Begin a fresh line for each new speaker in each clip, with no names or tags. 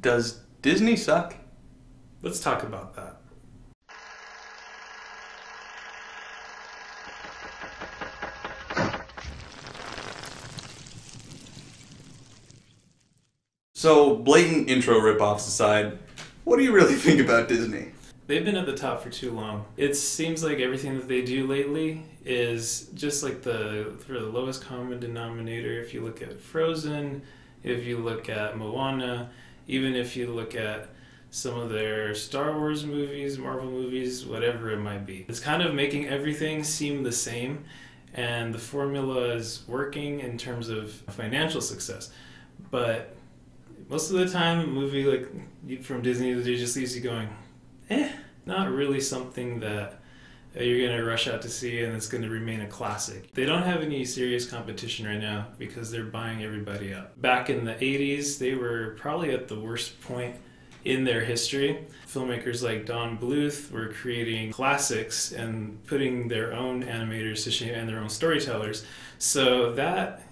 Does Disney suck?
Let's talk about that.
So, blatant intro ripoffs aside, what do you really think about Disney?
They've been at the top for too long. It seems like everything that they do lately is just like the lowest common denominator. If you look at Frozen, if you look at Moana, even if you look at some of their Star Wars movies, Marvel movies, whatever it might be. It's kind of making everything seem the same, and the formula is working in terms of financial success. But most of the time, a movie like from Disney, they just leaves you going, not really something that you're going to rush out to see and it's going to remain a classic. They don't have any serious competition right now because they're buying everybody up. Back in the 80s, they were probably at the worst point in their history. Filmmakers like Don Bluth were creating classics and putting their own animators to shame and their own storytellers. So that,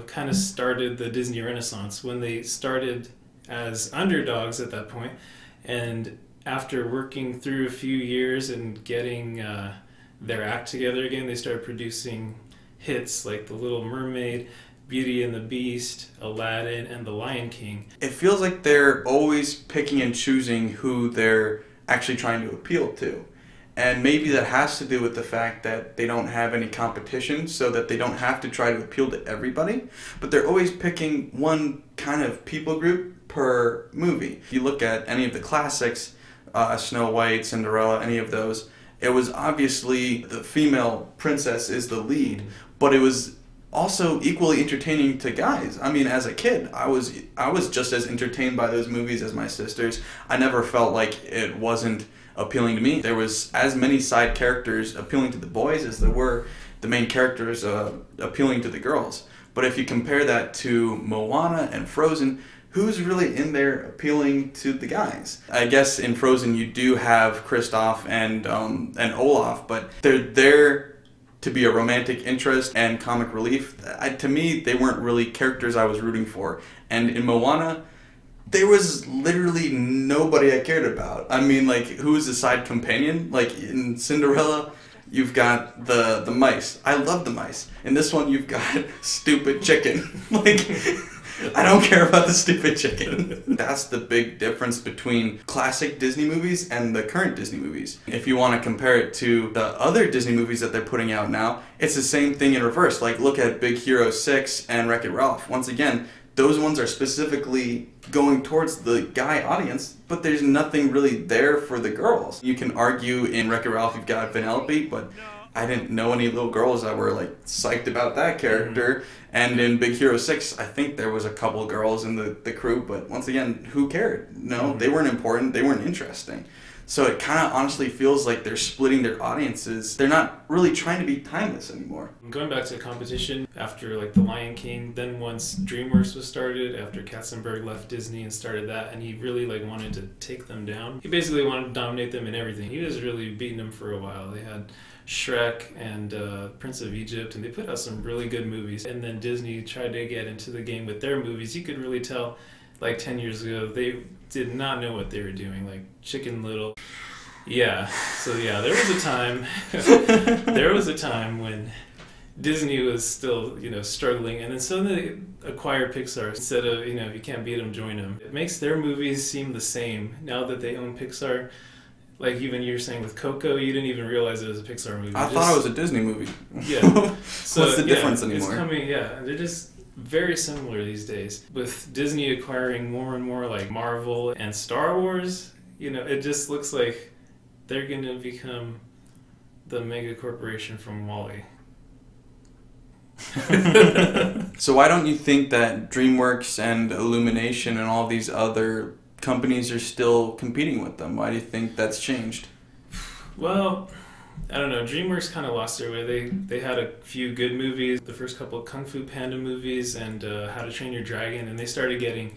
kind of started the Disney Renaissance when they started as underdogs at that point. And after working through a few years and getting their act together again, they started producing hits like The Little Mermaid, Beauty and the Beast, Aladdin, and The Lion King.
It feels like they're always picking and choosing who they're actually trying to appeal to. And maybe that has to do with the fact that they don't have any competition, so that they don't have to try to appeal to everybody. But they're always picking one kind of people group per movie. If you look at any of the classics, Snow White, Cinderella, any of those, it was obviously the female princess is the lead, but it was also equally entertaining to guys. I mean, as a kid, I was just as entertained by those movies as my sisters. I never felt like it wasn't appealing to me. There was as many side characters appealing to the boys as there were the main characters appealing to the girls. But if you compare that to Moana and Frozen, who's really in there appealing to the guys? I guess in Frozen you do have Kristoff and Olaf, but they're there to be a romantic interest and comic relief. To me, they weren't really characters I was rooting for. And in Moana, there was literally nobody I cared about. I mean, like, who was the side companion? Like, in Cinderella, you've got the mice. I love the mice. In this one, you've got stupid chicken. Like, I don't care about the stupid chicken. That's the big difference between classic Disney movies and the current Disney movies. If you want to compare it to the other Disney movies that they're putting out now, it's the same thing in reverse. Like, look at Big Hero 6 and Wreck-It Ralph. Once again, those ones are specifically going towards the guy audience, but there's nothing really there for the girls. You can argue in Wreck-It Ralph you've got Vanellope, but I didn't know any little girls that were like psyched about that character. And in Big Hero 6, I think there was a couple girls in the crew, but once again, who cared? No, they weren't important, they weren't interesting. So it kind of honestly feels like they're splitting their audiences. They're not really trying to be timeless anymore.
Going back to competition, after like The Lion King, then once DreamWorks was started, after Katzenberg left Disney and started that, and he really wanted to take them down. He basically wanted to dominate them in everything. He was really beating them for a while. They had Shrek and Prince of Egypt, and they put out some really good movies. And then Disney tried to get into the game with their movies. You could really tell, like 10 years ago, they did not know what they were doing, like Chicken Little. Yeah, so yeah, there was a time, there was a time when Disney was still, struggling, and then suddenly they acquired Pixar. Instead of, if you can't beat them, join them. It makes their movies seem the same now that they own Pixar. Like even you were saying with Coco, you didn't even realize it was a Pixar movie.
I thought it was a Disney movie.
Yeah. So,
what's the difference anymore?
It's coming, they're just very similar these days. With Disney acquiring more and more like Marvel and Star Wars, it just looks like they're going to become the mega corporation from WALL-E.
So why don't you think that DreamWorks and Illumination and all these other companies are still competing with them? Why do you think that's changed?
Well, I don't know. DreamWorks kind of lost their way. They had a few good movies, the first couple of Kung Fu Panda movies and How to Train Your Dragon, and they started getting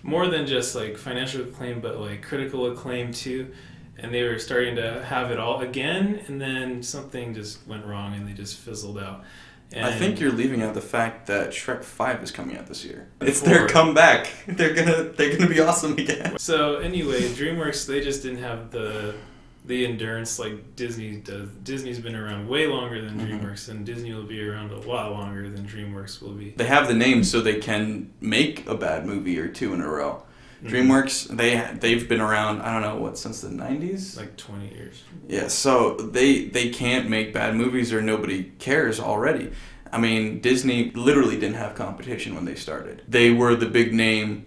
more than just like financial acclaim, but like critical acclaim too. And they were starting to have it all again, and then something just went wrong and they just fizzled out. And
I think you're leaving out the fact that Shrek 5 is coming out this year. It's their comeback. They're gonna be awesome again.
So anyway, DreamWorks, they just didn't have the endurance like Disney does. Disney's been around way longer than DreamWorks, and Disney will be around a lot longer than DreamWorks will be.
They have the name so they can make a bad movie or two in a row. DreamWorks, they've been around, I don't know, since the 90s?
Like 20 years.
Yeah, so they can't make bad movies or nobody cares already. I mean, Disney literally didn't have competition when they started. They were the big name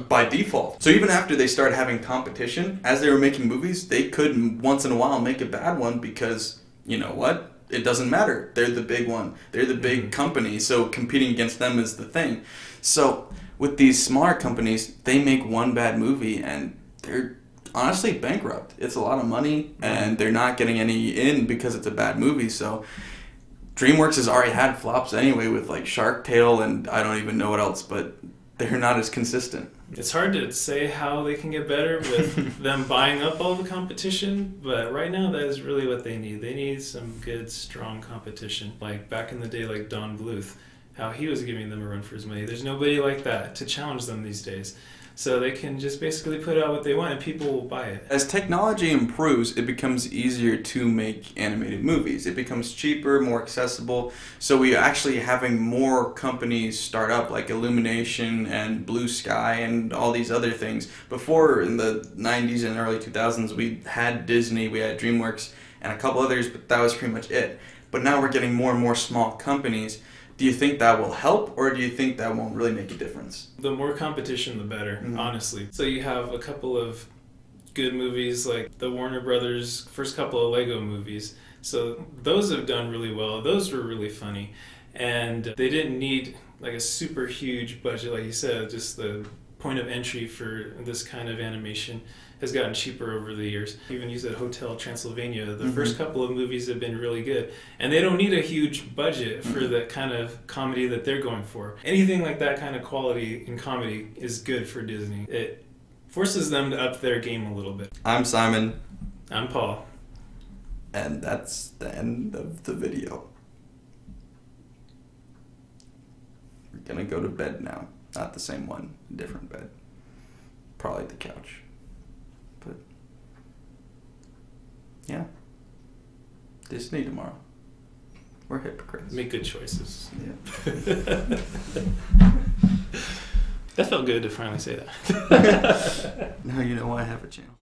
by default. So even after they started having competition, as they were making movies, they could once in a while make a bad one because, you know what? It doesn't matter. They're the big one. They're the big company, so competing against them is the thing. So with these smaller companies, they make one bad movie and they're honestly bankrupt. It's a lot of money and they're not getting any in because it's a bad movie. So DreamWorks has already had flops anyway with like Shark Tale and I don't even know what else, but they're not as consistent.
It's hard to say how they can get better with them buying up all the competition, but right now that is really what they need. They need some good, strong competition. Like back in the day, like Don Bluth, how he was giving them a run for his money. There's nobody like that to challenge them these days. So they can just basically put out what they want and people will buy it.
As technology improves, it becomes easier to make animated movies. It becomes cheaper, more accessible. So we are actually having more companies start up like Illumination and Blue Sky and all these other things. Before, in the 90s and early 2000s, we had Disney, we had DreamWorks, and a couple others, but that was pretty much it. But now we're getting more and more small companies. Do you think that will help, or do you think that won't really make a difference?
The more competition, the better, honestly. So you have a couple of good movies, like the Warner Brothers' first couple of Lego movies. So those have done really well. Those were really funny. And they didn't need like a super huge budget, like you said, just the point of entry for this kind of animation has gotten cheaper over the years. Even you said Hotel Transylvania, the first couple of movies have been really good. And they don't need a huge budget for the kind of comedy that they're going for. Anything like that kind of quality in comedy is good for Disney. It forces them to up their game a little bit.
I'm Simon.
I'm Paul.
And that's the end of the video. We're gonna go to bed now. Not the same one, different bed. Probably the couch. But yeah. Disney tomorrow. We're hypocrites.
Make good choices.
Yeah.
That felt good to finally say that.
Now you know why I have a channel.